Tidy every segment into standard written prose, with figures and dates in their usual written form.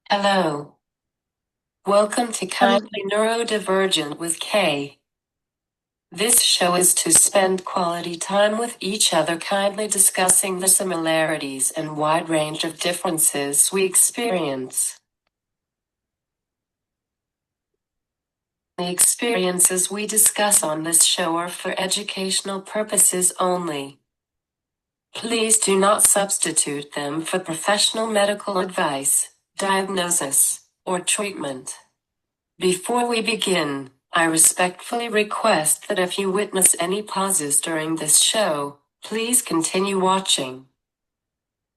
Hello. Welcome to Kindly Neurodivergent with Kay. This show is to spend quality time with each other, kindly discussing the similarities and wide range of differences we experience. The experiences we discuss on this show are for educational purposes only. Please do not substitute them for professional medical advice, diagnosis, or treatment. Before we begin, I respectfully request that if you witness any pauses during this show, please continue watching.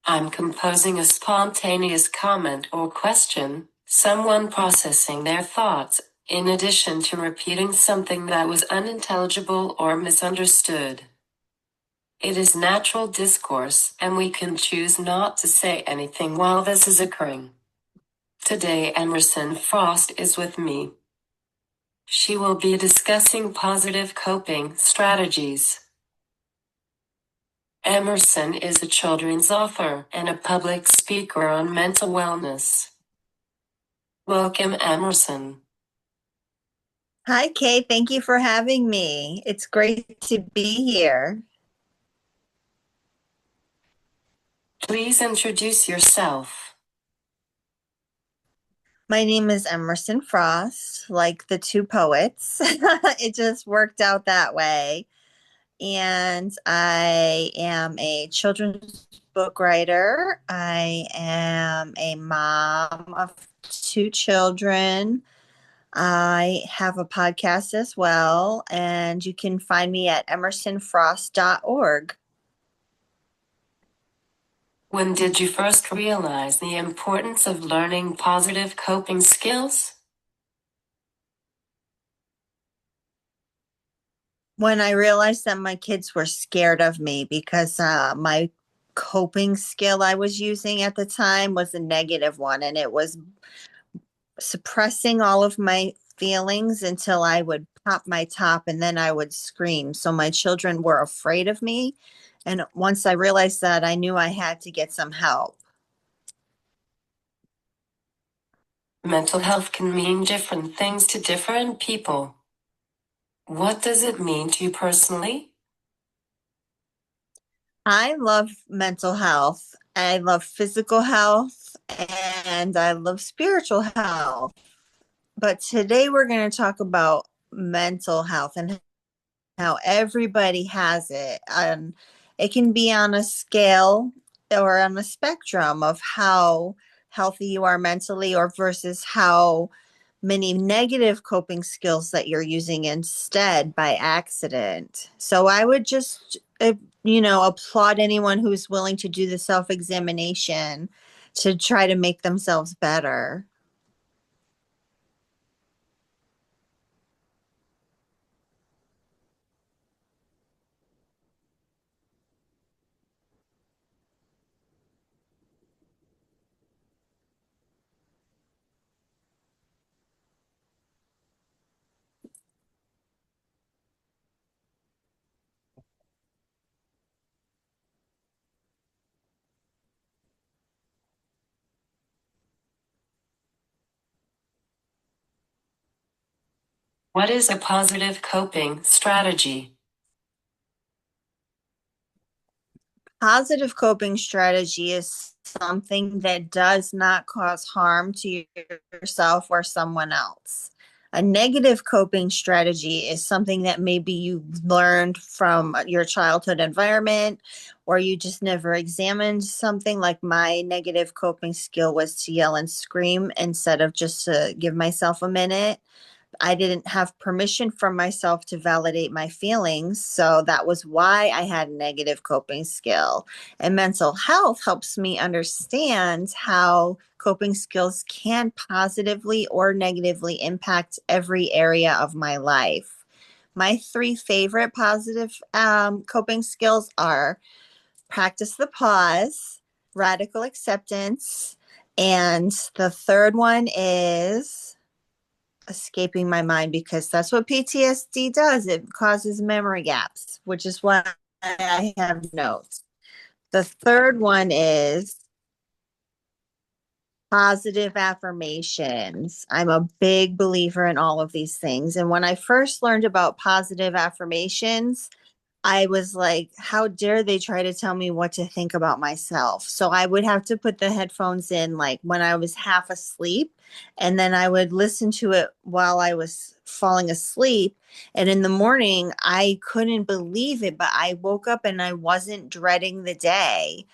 I'm composing a spontaneous comment or question, someone processing their thoughts, in addition to repeating something that was unintelligible or misunderstood. It is natural discourse, and we can choose not to say anything while this is occurring. Today, Emerson Frost is with me. She will be discussing positive coping strategies. Emerson is a children's author and a public speaker on mental wellness. Welcome, Emerson. Hi, Kate. Thank you for having me. It's great to be here. Please introduce yourself. My name is Emerson Frost, like the two poets. It just worked out that way. And I am a children's book writer. I am a mom of two children. I have a podcast as well, and you can find me at emersonfrost.org. When did you first realize the importance of learning positive coping skills? When I realized that my kids were scared of me because my coping skill I was using at the time was a negative one, and it was suppressing all of my feelings until I would pop my top and then I would scream. So my children were afraid of me. And once I realized that, I knew I had to get some help. Mental health can mean different things to different people. What does it mean to you personally? I love mental health. I love physical health and I love spiritual health. But today we're going to talk about mental health and how everybody has it. It can be on a scale or on a spectrum of how healthy you are mentally or versus how many negative coping skills that you're using instead by accident. So I would just, applaud anyone who's willing to do the self examination to try to make themselves better. What is a positive coping strategy? Positive coping strategy is something that does not cause harm to yourself or someone else. A negative coping strategy is something that maybe you learned from your childhood environment or you just never examined something. Like my negative coping skill was to yell and scream instead of just to give myself a minute. I didn't have permission from myself to validate my feelings. So that was why I had a negative coping skill. And mental health helps me understand how coping skills can positively or negatively impact every area of my life. My three favorite positive coping skills are practice the pause, radical acceptance, and the third one is escaping my mind because that's what PTSD does. It causes memory gaps, which is why I have notes. The third one is Positive affirmations. I'm a big believer in all of these things. And when I first learned about positive affirmations, I was like, how dare they try to tell me what to think about myself? So I would have to put the headphones in like when I was half asleep, and then I would listen to it while I was falling asleep. And in the morning, I couldn't believe it, but I woke up and I wasn't dreading the day.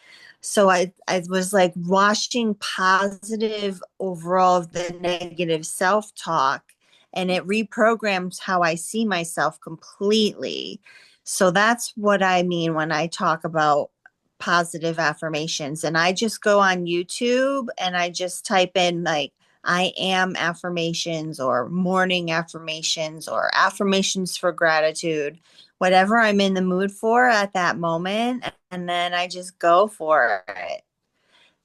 So I was like watching positive overall of the negative self talk, and it reprograms how I see myself completely. So that's what I mean when I talk about positive affirmations. And I just go on YouTube and I just type in like I am affirmations or morning affirmations or affirmations for gratitude, whatever I'm in the mood for at that moment. And then I just go for it.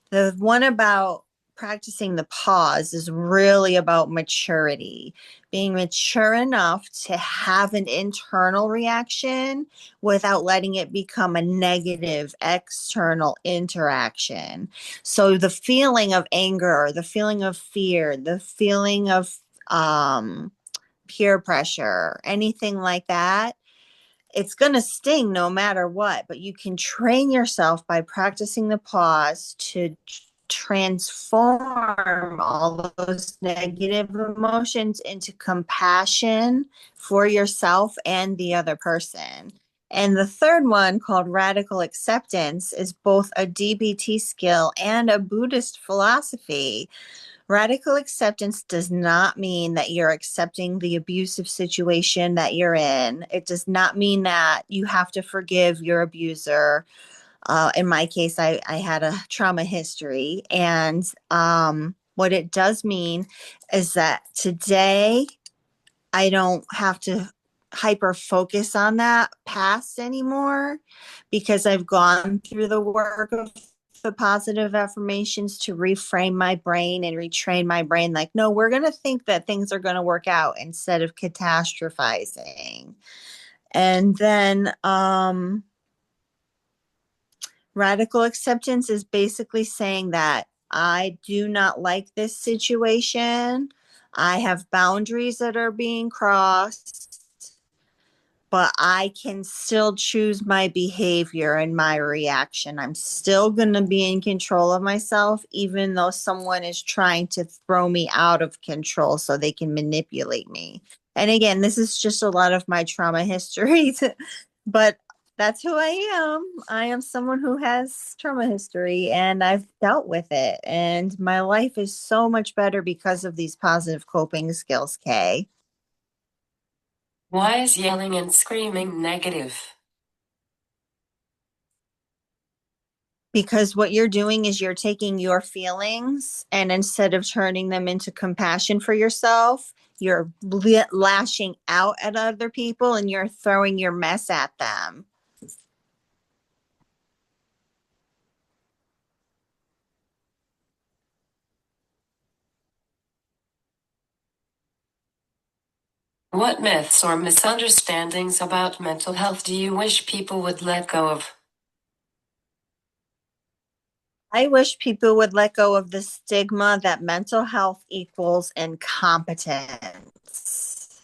The one about practicing the pause is really about maturity, being mature enough to have an internal reaction without letting it become a negative external interaction. So the feeling of anger, the feeling of fear, the feeling of um, peer pressure, anything like that, it's going to sting no matter what, but you can train yourself by practicing the pause to transform all those negative emotions into compassion for yourself and the other person. And the third one, called radical acceptance, is both a DBT skill and a Buddhist philosophy. Radical acceptance does not mean that you're accepting the abusive situation that you're in. It does not mean that you have to forgive your abuser. In my case, I had a trauma history. And what it does mean is that today I don't have to hyper focus on that past anymore because I've gone through the work of the positive affirmations to reframe my brain and retrain my brain like, no, we're going to think that things are going to work out instead of catastrophizing. And then radical acceptance is basically saying that I do not like this situation. I have boundaries that are being crossed, but I can still choose my behavior and my reaction. I'm still going to be in control of myself, even though someone is trying to throw me out of control so they can manipulate me. And again, this is just a lot of my trauma history, but that's who I am. I am someone who has trauma history and I've dealt with it. And my life is so much better because of these positive coping skills, Kay. Why is yelling and screaming negative? Because what you're doing is you're taking your feelings and instead of turning them into compassion for yourself, you're lashing out at other people and you're throwing your mess at them. What myths or misunderstandings about mental health do you wish people would let go of? I wish people would let go of the stigma that mental health equals incompetence.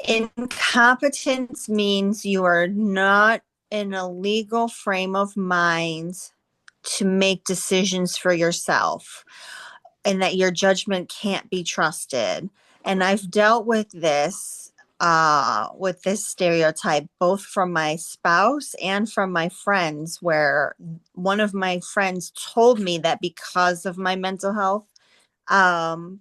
Incompetence means you are not in a legal frame of mind to make decisions for yourself and that your judgment can't be trusted. And I've dealt with this stereotype both from my spouse and from my friends, where one of my friends told me that because of my mental health um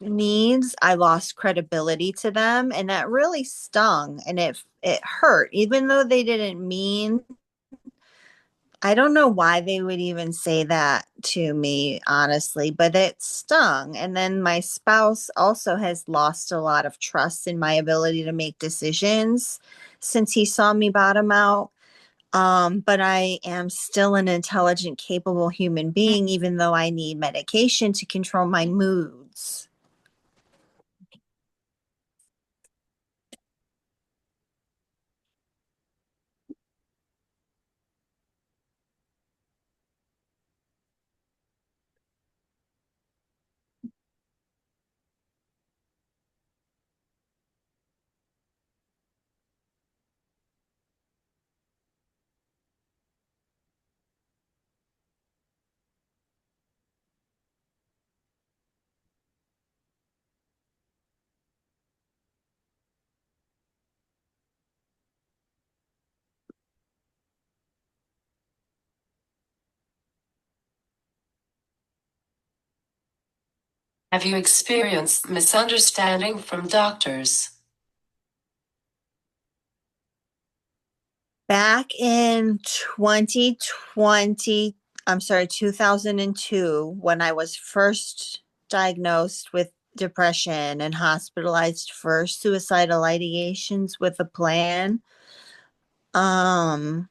needs, I lost credibility to them, and that really stung and it hurt even though they didn't mean. I don't know why they would even say that to me, honestly, but it stung. And then my spouse also has lost a lot of trust in my ability to make decisions since he saw me bottom out. But I am still an intelligent, capable human being, even though I need medication to control my moods. Have you experienced misunderstanding from doctors? Back in 2002, when I was first diagnosed with depression and hospitalized for suicidal ideations with a plan, um,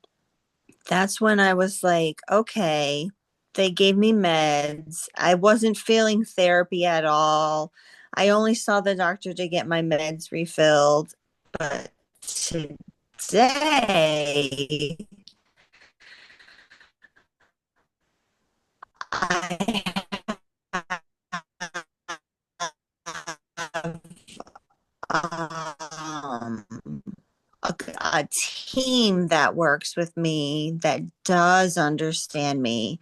that's when I was like, okay, they gave me meds. I wasn't feeling therapy at all. I only saw the doctor to get my meds refilled. But today, I have um, a team that works with me that does understand me.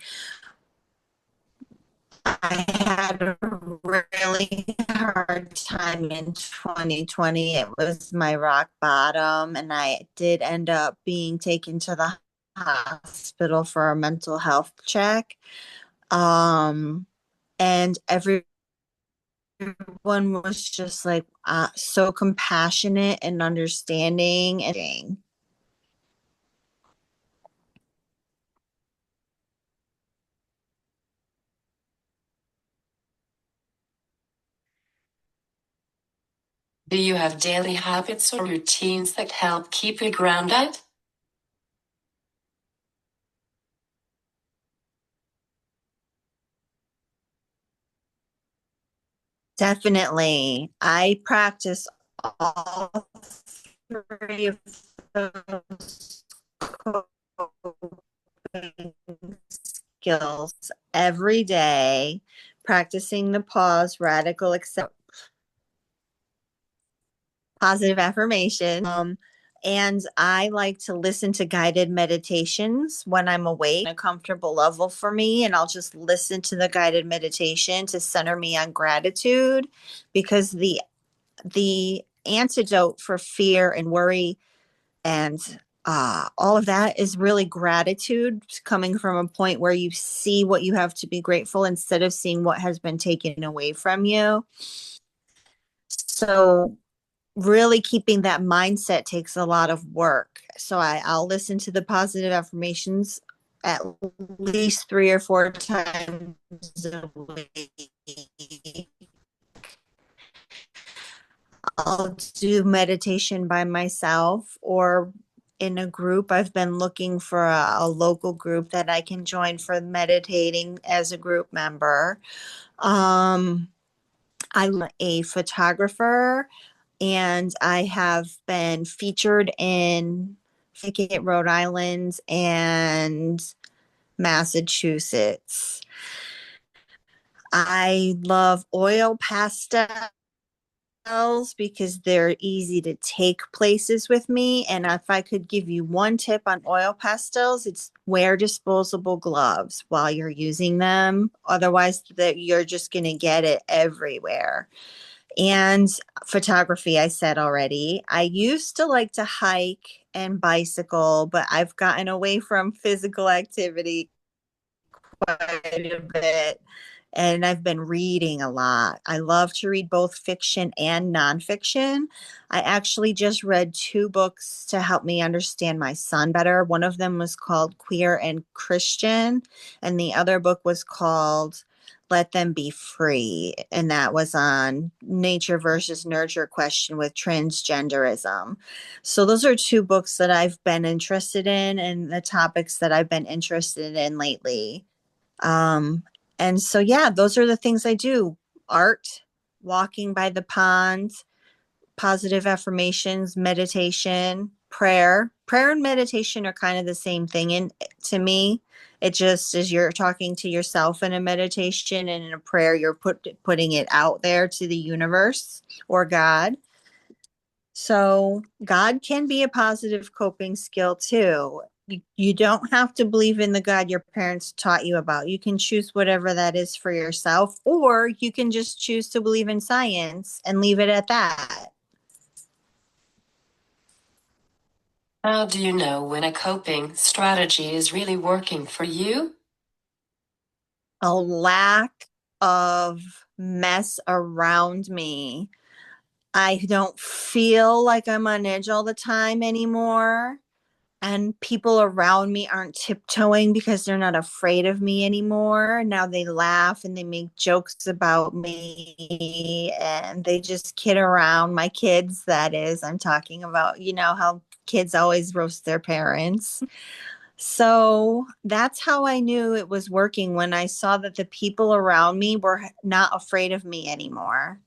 I had a really hard time in 2020. It was my rock bottom, and I did end up being taken to the hospital for a mental health check. Um, and everyone was just like so compassionate and understanding and Do you have daily habits or routines that help keep you grounded? definitely I practice all three of those coping skills every day, practicing the pause, radical accept, positive affirmation. And I like to listen to guided meditations when I'm awake, a comfortable level for me. And I'll just listen to the guided meditation to center me on gratitude because the antidote for fear and worry and all of that is really gratitude coming from a point where you see what you have to be grateful instead of seeing what has been taken away from you. So really keeping that mindset takes a lot of work. So I'll listen to the positive affirmations at least 3 or 4 times a week. I'll do meditation by myself or in a group. I've been looking for a local group that I can join for meditating as a group member. Um, I'm a photographer and I have been featured in Rhode Island and Massachusetts. I love oil pastels because they're easy to take places with me. And if I could give you one tip on oil pastels, it's wear disposable gloves while you're using them. Otherwise, that you're just going to get it everywhere. And photography, I said already. I used to like to hike and bicycle, but I've gotten away from physical activity quite a bit. And I've been reading a lot. I love to read both fiction and nonfiction. I actually just read 2 books to help me understand my son better. One of them was called Queer and Christian, and the other book was called Let Them Be Free. And that was on nature versus nurture question with transgenderism. So those are 2 books that I've been interested in and the topics that I've been interested in lately. Um, and so, yeah, those are the things I do: art, walking by the pond, positive affirmations, meditation, prayer. Prayer and meditation are kind of the same thing. And to me, it just is you're talking to yourself in a meditation, and in a prayer, you're putting it out there to the universe or God. So God can be a positive coping skill too. You don't have to believe in the God your parents taught you about. You can choose whatever that is for yourself, or you can just choose to believe in science and leave it at that. How do you know when a coping strategy is really working for you? A lack of mess around me. I don't feel like I'm on edge all the time anymore. And people around me aren't tiptoeing because they're not afraid of me anymore. Now they laugh and they make jokes about me and they just kid around. My kids, that is, I'm talking about, you know, how kids always roast their parents. So that's how I knew it was working, when I saw that the people around me were not afraid of me anymore.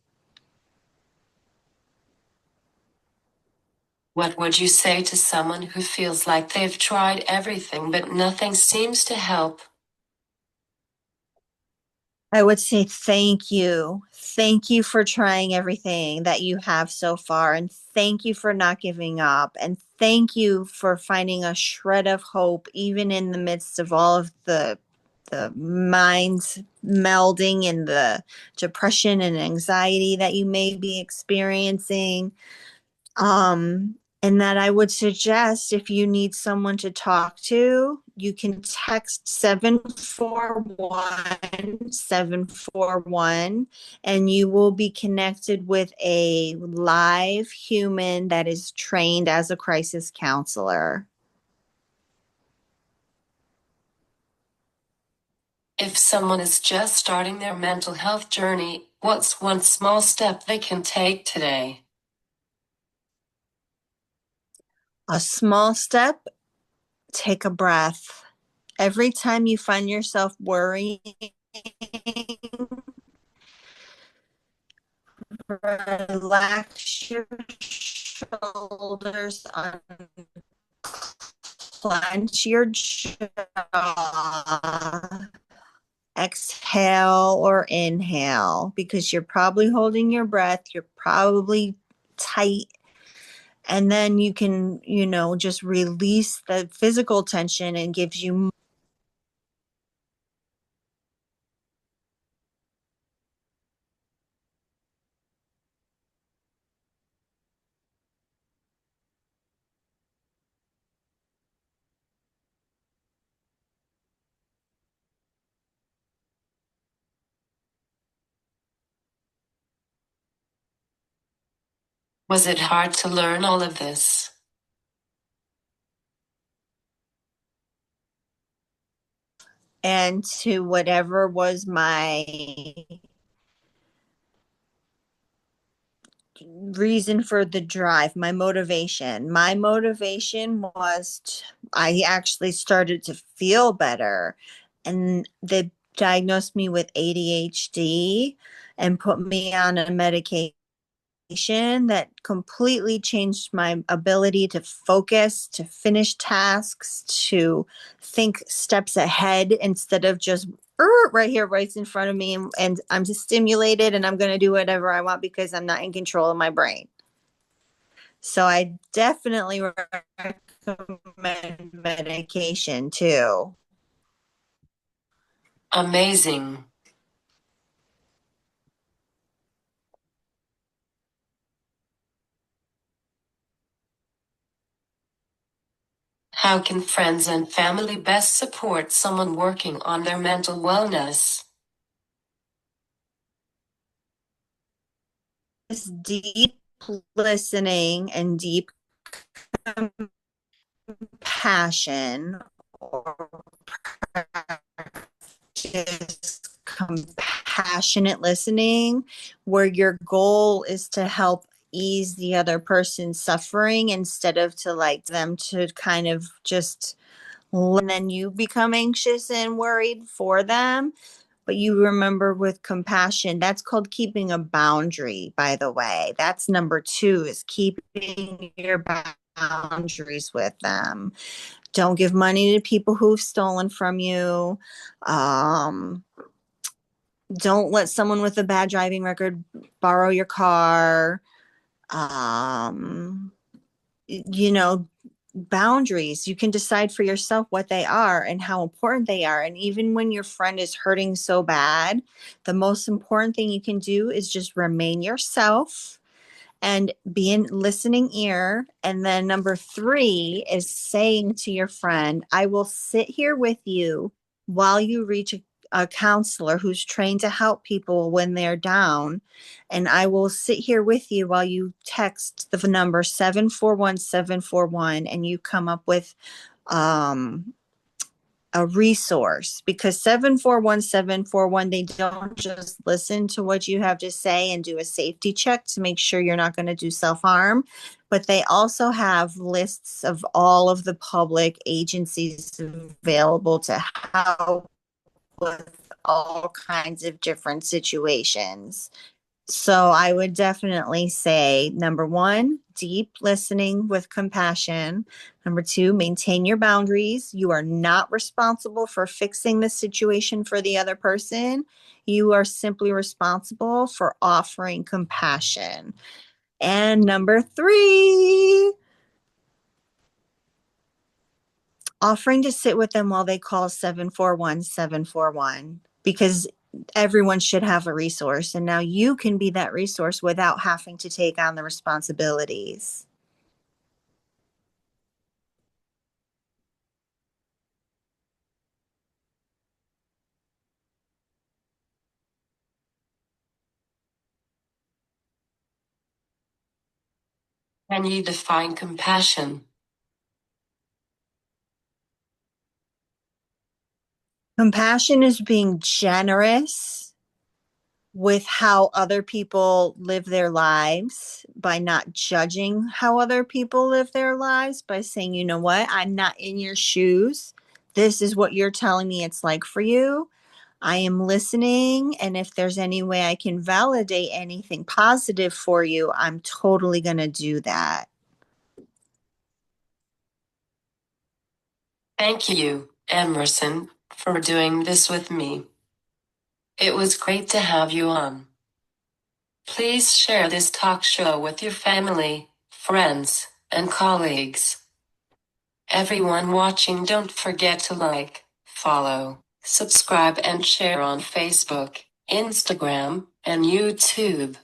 What would you say to someone who feels like they've tried everything but nothing seems to help? I would say thank you. Thank you for trying everything that you have so far. And thank you for not giving up. And thank you for finding a shred of hope, even in the midst of all of the minds melding and the depression and anxiety that you may be experiencing. And that I would suggest, if you need someone to talk to, you can text 741-741, and you will be connected with a live human that is trained as a crisis counselor. If someone is just starting their mental health journey, what's one small step they can take today? A small step, take a breath. Every time you find yourself worrying, relax your shoulders, unclench your jaw, exhale or inhale, because you're probably holding your breath, you're probably tight. And then you can, you know, just release the physical tension and gives you. Was it hard to learn all of this? And to whatever was my reason for the drive, my motivation. My motivation was I actually started to feel better, and they diagnosed me with ADHD and put me on a medication that completely changed my ability to focus, to finish tasks, to think steps ahead instead of just right here, right in front of me. And I'm just stimulated and I'm going to do whatever I want because I'm not in control of my brain. So I definitely recommend medication too. Amazing. How can friends and family best support someone working on their mental wellness? This deep listening and deep passion, or just compassionate listening, where your goal is to help ease the other person's suffering instead of to like them to kind of just, and then you become anxious and worried for them. But you remember, with compassion, that's called keeping a boundary, by the way. That's number two, is keeping your boundaries with them. Don't give money to people who've stolen from you. Um, don't let someone with a bad driving record borrow your car. Um, you know, boundaries. You can decide for yourself what they are and how important they are. And even when your friend is hurting so bad, the most important thing you can do is just remain yourself and be in listening ear. And then number three is saying to your friend, I will sit here with you while you reach a counselor who's trained to help people when they're down. And I will sit here with you while you text the number 741-741 and you come up with a resource, because 741-741, they don't just listen to what you have to say and do a safety check to make sure you're not going to do self-harm, but they also have lists of all of the public agencies available to help with all kinds of different situations. So I would definitely say number one, deep listening with compassion. Number two, maintain your boundaries. You are not responsible for fixing the situation for the other person. You are simply responsible for offering compassion. And number three, offering to sit with them while they call 741-741, because everyone should have a resource. And now you can be that resource without having to take on the responsibilities. Can you define compassion? Compassion is being generous with how other people live their lives, by not judging how other people live their lives, by saying, you know what, I'm not in your shoes. This is what you're telling me it's like for you. I am listening. And if there's any way I can validate anything positive for you, I'm totally going to do that. Thank you, Emerson, for doing this with me. It was great to have you on. Please share this talk show with your family, friends, and colleagues. Everyone watching, don't forget to like, follow, subscribe, and share on Facebook, Instagram, and YouTube.